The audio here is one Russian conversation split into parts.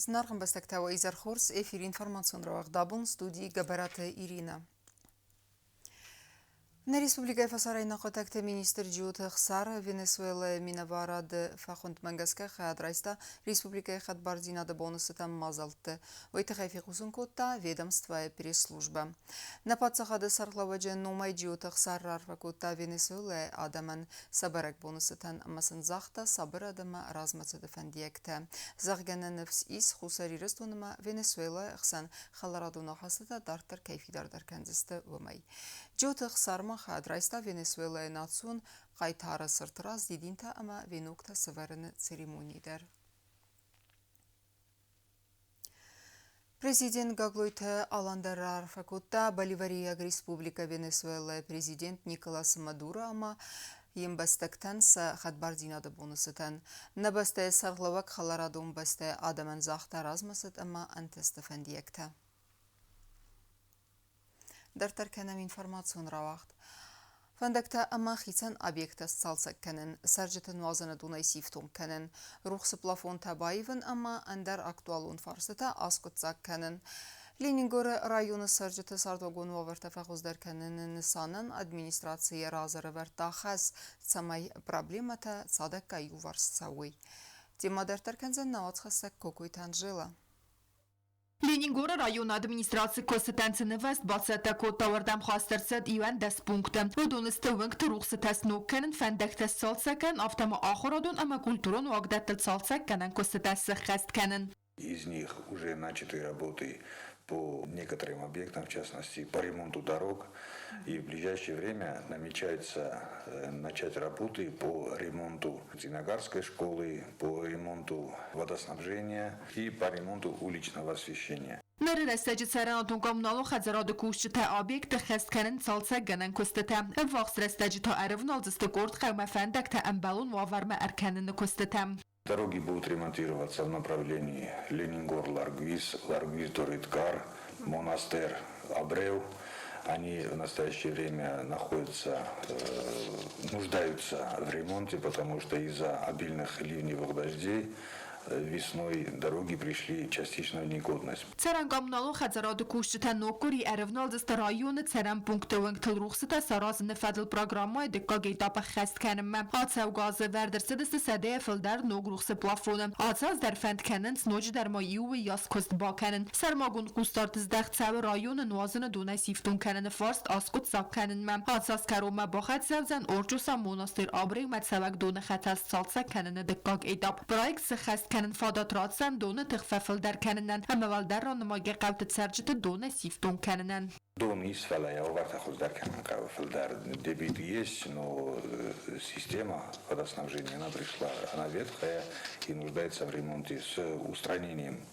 Nargın bestektawa izar khurs efir informacion rawaq dabun studi gabarate Irina. На Республика Фасарайна Хотакте министр Джиут Хсар Венесуэла Минаварад Фахунд Мангаска Хадрайста Республика Хатбардина де бонусатам Мазалты Вайтахайфи Хусункота ведомство пресс-служба. На Пацахада Сархлаваджа Нумай Джиут Хсар Рарфакота Венесуэла Адаман Сабарак бонусатан Масанзахта Сабар Адама Размаца Дефандиекта. Заргананевс Ис Хусари Рестунма Венесуэла Хсан Халарадуна Хасата Дартер Кайфидар Дарканзиста Вамай. Джиут Хсар Хадрайста Венесуэла национ қайтары сыртыраз дединта ама венокта саварыны церемонийдер. Президент Гаглойта Аландарар Факутта Боливария Республика Венесуэла президент Николас Мадуро ама Ембастактан са хатбардинады бонусытан. Набастай сарглавак халарадум бастай адаман захта размасыт ама антестефандиекта. Дартар кенам информацион равахт. Фандакта ама хитсан объекта салсак кенен, саржетен вазана дунай сифтум кенен, рухсы плафон табаевен ама андар актуалун фарсыта аскутсак кенен. Ленингоры районы саржеты сардогон ваварта фахуздар кенен нысанын администрация разары варта хаз самай проблемата садакка юварсауй. Тема дартар кензен наоцхасак кокой танжила. Ленингора район администрации Костянцины Вест бацата коттавардам хастарсад иван дас пунктам. Удонысты вынкты рухсы таснок кенен фендекте салсакен автома ахорадун ама культурон вагдаттыл салсак кенен Костянцы хаст кенен. Из них уже начаты работы по некоторым объектам, в частности по ремонту дорог. И в ближайшее время намечается начать работы по ремонту Зинагарской школы, по ремонту водоснабжения и по ремонту уличного освещения. Нары растаджи царанатун коммуналу хазарады кушчита объекты хестканен салса ганен кустата. Вахс растаджи та арывнал застыкорт хаума фендакта амбалун ваварма арканен кустата. Дороги будут ремонтироваться в направлении Ленингор-Ларгвиз, Ларгвиз-Дориткар, Монастырь-Абрeu. Они в настоящее время нуждаются в ремонте, потому что из-за обильных ливневых дождей весной дороги пришли частично в негодность. Царан коммуналу хазарады кушчита нокури арывнал зыста районы царан пункты вынктыл рухсыта саразыны фадыл программай дыкка гейтапа хаст кенімме. Атсау газы вердірсідісті сәдея фылдар ног рухсы плафоны. Атсаз дар фәнд кенін сночы дар майуы яс көст ба кенін. Сармагун кустартыздақ цавы районы нуазыны дунай сифтун кенін фарст аскут сак кенінме. Атсаз карома бахат зевзен орчуса монастыр абрей мэтсавак доны خطاز салса кеніні дыкка гейтап. Проект сخست كانن فادات راتسن دونه تخففل در کننن اما والدر را نماگه قوت سرجت دونه سیفتون کننن Дон из фалая увартахуздар кананкава фалдар дебит есть, но система водоснабжения она пришла, она ветхая и нуждается в ремонте. С устранением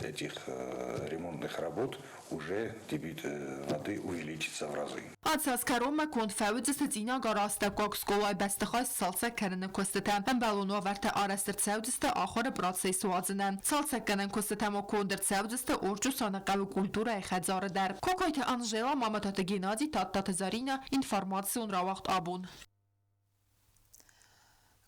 этих ремонтных работ уже дебит воды увеличится в разы. Атсаз карома конфауд застина гараста коксколай бастахай салса канен костата. Амбалуно варта арастер саудиста ахор процесс вазнан. Салса канен костата мо кондер саудиста орчу санaqav культура хазар дар. Кокайт Анжела Маматат Геннадий Таттат Зарина информацион равахт абун.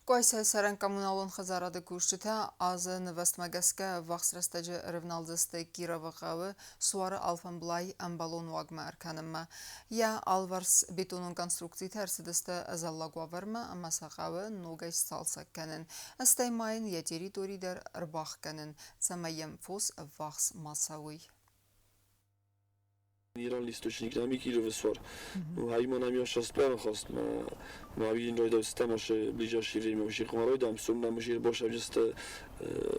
Койсай саран коммуналон хазарады кушчита азы Невестмагаска вахсрастаджи ревналдысты Кировахавы суары алфанблай амбалон вагма арканымма. Я алварс бетонун конструкции терсидысты азаллагуа варма амасахавы ногай салса кенен. Астаймайын я территорийдер рбах кенен. Цамайем фос вахс масауй. Иран источник динамики или высор. Ну, хайма нам яша справа хост, но видим, что это система, что ближайшее время уже хмарой дам, сумма может больше just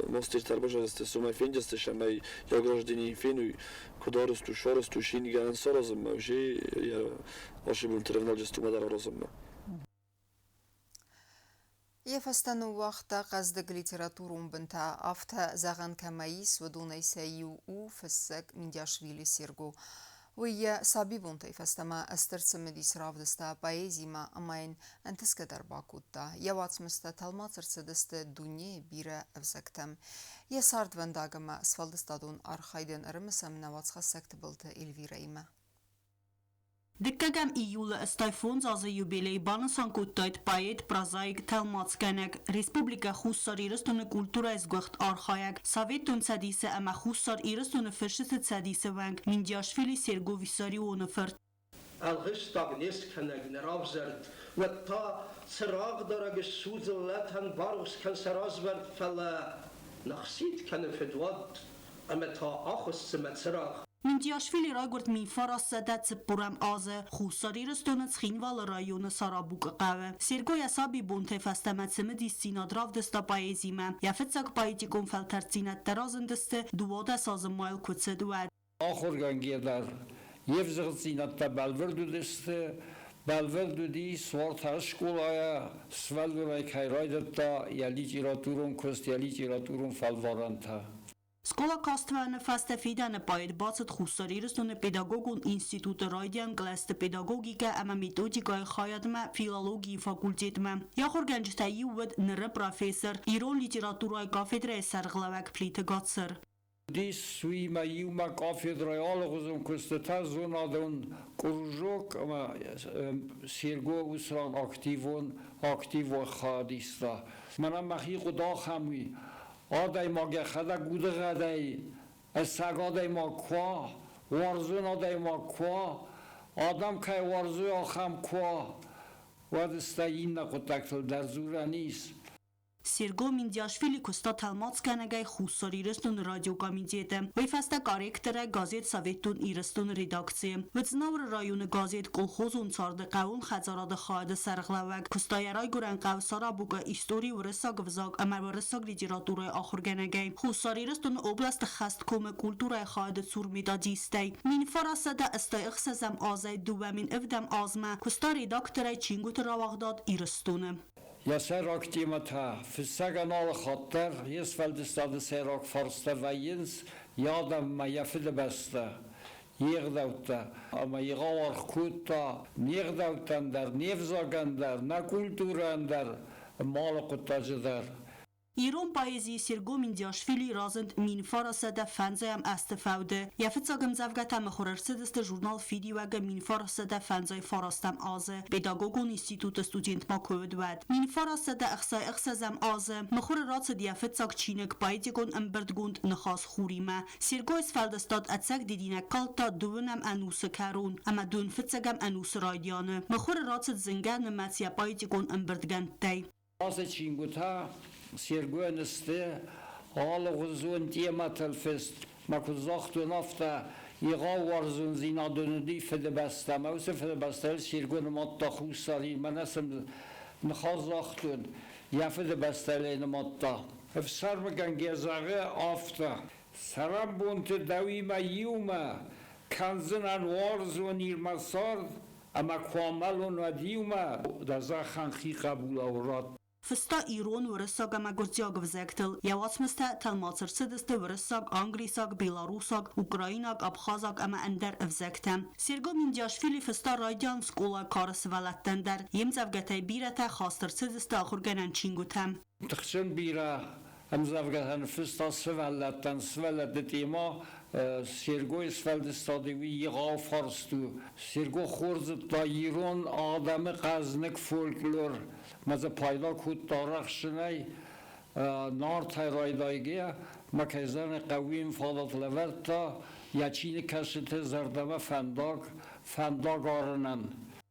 мостер тарбожа just сумма фендест, шамай я гражданин фену, куда расту, что расту, шини ганан сорозом, уже я ваше был тревнал just умадар розом. Ефастану вақта қаздық литературум бінта авта заған камаис вадунай сайю у фассак Миндяшвили Сергу. ويا صابيبون تيفستما استرسم دي سرافدستا بايزيما امين انتسك درباكوتا يواتس مستا تلماتر سدست دنيا بيرا افزكتم يا سارد ونداغما اسفالدستادون ارخايدن ارمسم نواتس خسكت بلت الفيريما Դկկամ իյուլը ըստայֆոնց ազը юбилей բանասան կուտայտ պայետ պրազայիկ թալմացկանակ Ռեսպուբլիկա խուսար իրստունը կուլտուրա զգողտ արխայակ Սավետուն ցադիսը ամա խուսար իրստունը ֆշսը ցադիսը վանք Մինդյաշվիլի Սերգո Վիսարիոնը ֆրտ الغشتاق نیست کنگ نراب زرد و تا سراغ داره گسوز لطن باروس کن سراز ورد فلا نخسید کن فدواد اما تا آخوز سمت سراغ Մինդյաշվիլի ռագորդ մի ֆարասադա ծպուրամ ազը խուսար իրստունը ցխինվալ ռայոնը Սարաբուկը qave Սերգոյա Սաբի բոնթե ֆաստամացմը դիսցինադրավ դստապայեզիմը Яфեցակ պայետիկոն ֆալտարցինա տարազնդստը դուոդա սազմայլ կուցեդուad آخرگان گیدار یه زغزینات تا بالورد دسته بالورد دی سوار تاشکولایا سوالورای کایراید تا یالی جیراتورون کست یالی جیراتورون فالواران تا Սկոլա կաստվանը ֆաստեֆիդանը պայդ բացդ խուսար իրստունը պեդագոգուն ինստիտուտը ռայդյան գլաստը պեդագոգիկա ամա մետոդիկայ խայատմա ֆիլոլոգիի ֆակուլտետմա Яхորգանջտայի ուդ նրը պրոֆեսոր իրոն լիտերատուրայ կաֆեդրայ սարղլավակ պլիտը գացր دی سوی ما یوما کافدرای آلغزون کسته تا زونادون کروژوک اما سیرگو اسران اکتیو خادیستا منم مخی خدا خمی آدای ما گخدا گوده غدای سگ آدای ما کوا وارزون آدای ما کوا آدم که وارزوی آخم کوا ودستا این نقطکتل در زوره نیست Սերգո Մինդյաշվիլի կստա թալմացկանագայ խուսար իրստուն ռադիոկոմիտետը վեյֆաստա կարեկտրա գազետ Սավետուն իրստուն ռեդակցիա վծնավր ռայոնը գազետ կոլխոզուն ցարդը qavun խածարադը խայդը սարղլավակ կստայարայ գուրան qав Սարաբուկը իստորի վրսակ վզակ ամավրսակ լիտերատուրայ ախորգանագայ խուսար իրստուն օբլաստը խաստկոմը կուլտուրայ խայդը ցուր միտադիստայ մին ֆարասադա ըստայխսազամ ազայ դուբամին evdam ազմա կստա ռեդակտորայ չինգուտ რავաղդադ իրստունը یا سراک تیمتا فسگان آل خاطر یس فلدستاد سراک فرسته و ینس یادم ما یفید بسته یغ دوتا اما یغاور خوتا نیغ دوتن در نیفزاگن در نکولتورن در مال قطاجه در Իրոն պայեզի Սերգո Մինդյաշվիլի ռազընդ մին ֆարասադա ֆանզայամ աստֆավդը Яфեցագմ զավգատամը խորարցդստը ժուրնալ ֆիդիոագը մին ֆարասադա ֆանզայ ֆարաստամ ազը Պետագոգոն ինստիտուտը ստուդենտ մակովդվad մին ֆարասադա ըխսազամ ազը մխորը ռացը Яфեցակ չինակ պայետիկոն ըմբրդգունդ նխաս խուրիմա Սերգոյս ֆալդստատ ացակ դիդինակալ տա դուվնամ անուսը կարուն ամա դուն ֆեցագամ անուսը ռադյանը մխորը ռացը զնգանը մացիա պայետիկոն ըմբրդգան տայ آسه چینگوتا سیرگوه نسته آلغزون تیمتل فست مکو زاختو نفته یقا وارزون زینادونو دی فده بسته موسه فده بسته سیرگوه نماتا خوصاری من اسم نخواز زاختون یا فده بسته لی نماتا افسر مگن گزاقه آفته سرم بونت دویمه یومه کنزنن وارزون ایرمسار اما کاملون و دیومه دزا خنخی قبول آوراد Ֆստա Իրոն վրսակ ամագործյակ վզեկտել Եվացմստա թալմացրցդստը վրսակ անգլիսակ բելարուսակ ուկրաինակ աբխազակ ամա անդեր վզեկտեմ Սերգո Մինդյաշվիլի ֆստա ռադյան սկոլա կարսվալատտանդար յեմզավգատայ բիրատա խաստրցդստը ախորգանան չինգութեմ تخشن بیرا همزافگان فستا سوالتن سوالت دیما سرگوی سوالدستادوی یقا فارستو سرگو خورز تا ایران آدم قزنک فولکلور مزه پایدا کود تارخشنی نار تایرایدایگی مکیزان قویم فادات لورتا یچین کشت زردمه فنداگ آرنن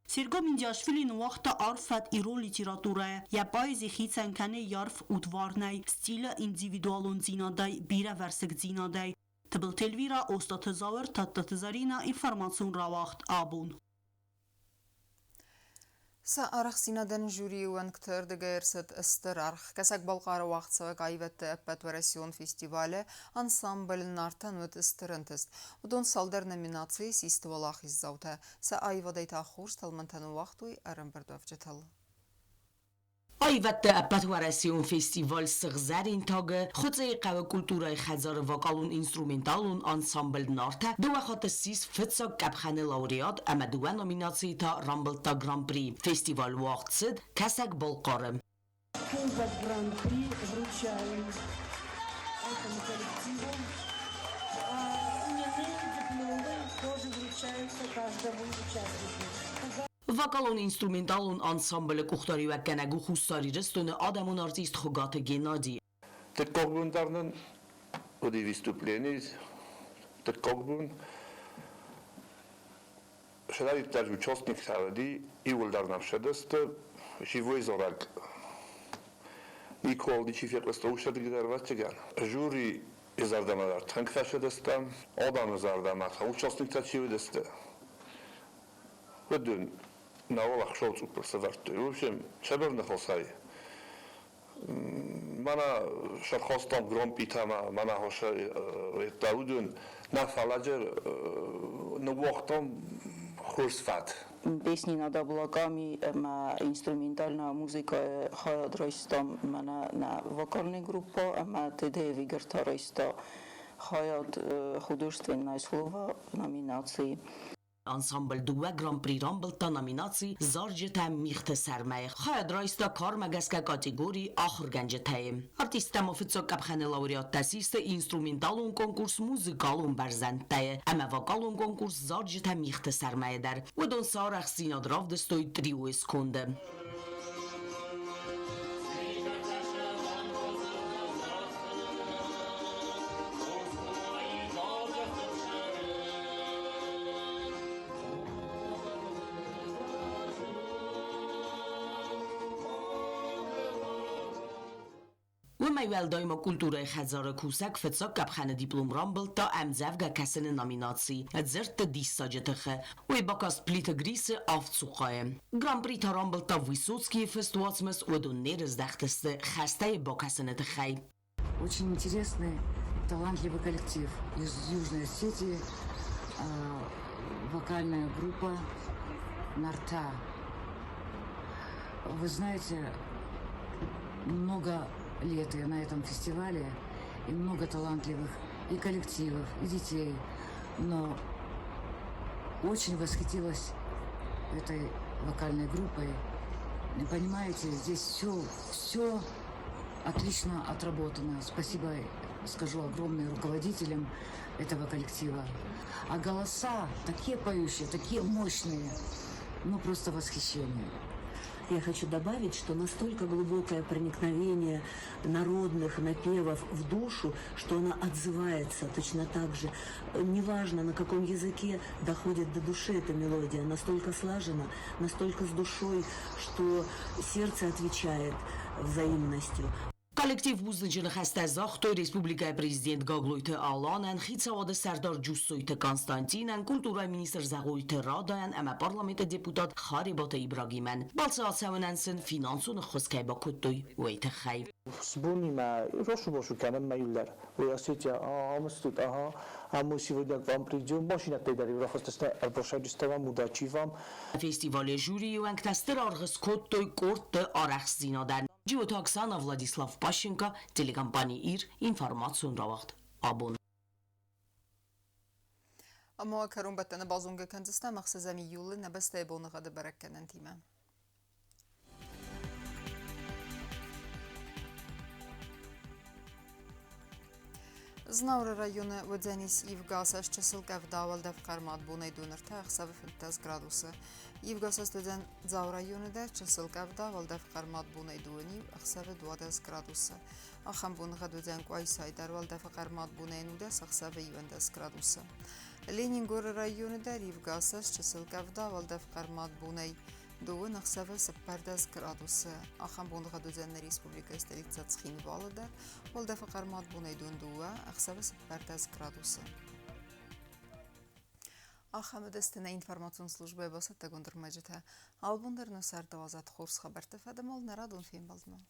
Սերգո Մինդյաշվիլին ուախտա արֆատ իրոն լիտերատուրայ Յապայզի խիցանքանի յարֆ ուդվարնայ ստիլը ինդիվիդուալոն զինադայ բիրա վերսկ զինադայ Տբլ տելվիրա օստաթզավր թատտզարինա ինֆորմացիոն რავախտ աբուն Սա արխսինադեն ժուրի ուան կտր դգերստ ըստր արխ կասակ բալყարը վաղցավակ այվետ պետվարասիոն ֆեստիվալը անսամբլն արտան ուտ ըստրընտստ ուդոն սալդեր նոմինացիի սիստվալախ իզզավթը սա այվադայ տախուրս տալմնտանու վաղտույ արմբրդով ջթալ Այվատը պատվարասիոն ֆեստիվալ սղզարին թագը խոցեի qavը կուլտուրայի խազարը վոկալուն ինստրումենտալուն անսամբլն արտա դուախոտը սիս ֆծակ կապխանը լաուրեատ ամադուա նոմինացիի թա ռամբլտա գրան-պրի фестиваль вaqtsid касак болqarım Этот гран-при вручаем этому коллективу. Именные дипломы тоже вручаем. вручаются каждому из участников. Վակալոն ինստրումենտալուն անսամբլը կուխտարի վակկանագու խուսարի ռստոնը ադամուն արտիստ խոգատը գենադի։ Տկոգբունդարնն ուդի վիստուպլենից, տկոգբուն շedարի տար ուչոստնիկ սավդի իվուլդարնավ շեդստը շիվոյ զորակ Նիկոլ դիչիֆեկլստը ուշադի գդարված չգան։ Ժուրի իզարդամադար թանքվա շեդստան, ադամը զարդամատ, ուչոստնիկ տա չիվդստը։ Վդուն նավոլախ շոց ուպրսվարտը, в общем, չեբր նխոսայի։ Mana şarkostam grom pitama, mana hoşa etavudun nafaladjer nuvoktam хурсфат. Песни надо блоками, инструментальная музыка, хаят на вокальной группе, ТД вигартаристо, хаят художественное слово номинации. Անսամբլ դուա Grand Prix Rumble-та номинации Зарджета Михте Сармай. Хаяд райста кар магаска категории ахыр генджетаем. Артистам офицо капхане лауреат тасисте инструменталун конкурс музыкалун барзантае. Ама вокалун конкурс Зарджета Михте Сармай дар. Удон сарах синадрав дестой трио эсконде. Майвел дайма культура хазара кусак фцак капхана диплом рамбл та амзавга касен номинации. Зерт диссаджетахе. Ой бакас плита грисе авцухае. Гран-при та рамбл та Высоцкий фестуацмес удун нераздахтесте хастае бакасенетахай. Очень интересный, талантливый коллектив из Южной Осетии, вокальная группа Нарта. Вы знаете, много лет я на этом фестивале, и много талантливых и коллективов, и детей, но очень восхитилась этой вокальной группой. И понимаете, здесь все отлично отработано. Спасибо, скажу, огромное руководителям этого коллектива. А голоса такие поющие, такие мощные, ну просто восхищение. Я хочу добавить, что настолько глубокое проникновение народных напевов в душу, что она отзывается точно так же. Неважно, на каком языке доходит до души эта мелодия, настолько слажена, настолько с душой, что сердце отвечает взаимностью. Коллектив бузначını xəstə zaxtı Respublikaya Prezident Qaqloyte Alanən, Xitsavadı Sərdar Cüssoyte Konstantinən, Kultura Ministr Zəqoyte Radayan, əmə Parlamenta Deputat Xaribata İbragimən, Balsasəvənənsin Finansunu Xoskayba Kuttoy Veyte Xay. Сборни ма рошу бошу канам маюллар. Ой осетия, амстут, а мы сегодня к вам придем. Машина тайдари, рахостаста арбашаджистава мудачивам. Фестивале жюри юэнктастер аргыс Kuttoy Kortты Arəx Zinadan. Civot Aksana Vladislav Pashenko, телекомпания ИР, информацион равахт. Абон. Ama karun battana bazunga kandista maqsazami yuli nabasta ebonu gada barakkanan tima. Знаура районы Водзанис Евгасаш часылка вдавал да в кармат бунай дунарта ахсавы 15 градуса. Евгасас деден Зау районы да часылка вдавал да в кармат бунай дуани ахсавы 20 градуса. Ахам бунга деден Куайсай дарвал да в кармат бунай нудас ахсавы 20 градуса. Ленингор районы да Евгасаш часылка вдавал да в кармат бунай Дуын ақсавы 15 градусы. Ахан бунға дүзәнні республика столица Цхинвалыдар. Ол дафы қармат бұнай дундуа ақсавы 15 градусы. Ахан өдістіні информацион службы басат тагондыр мәжіті. Албундарны сарды вазат хорс хабарты фәдім ол нарадун фейм балдымал.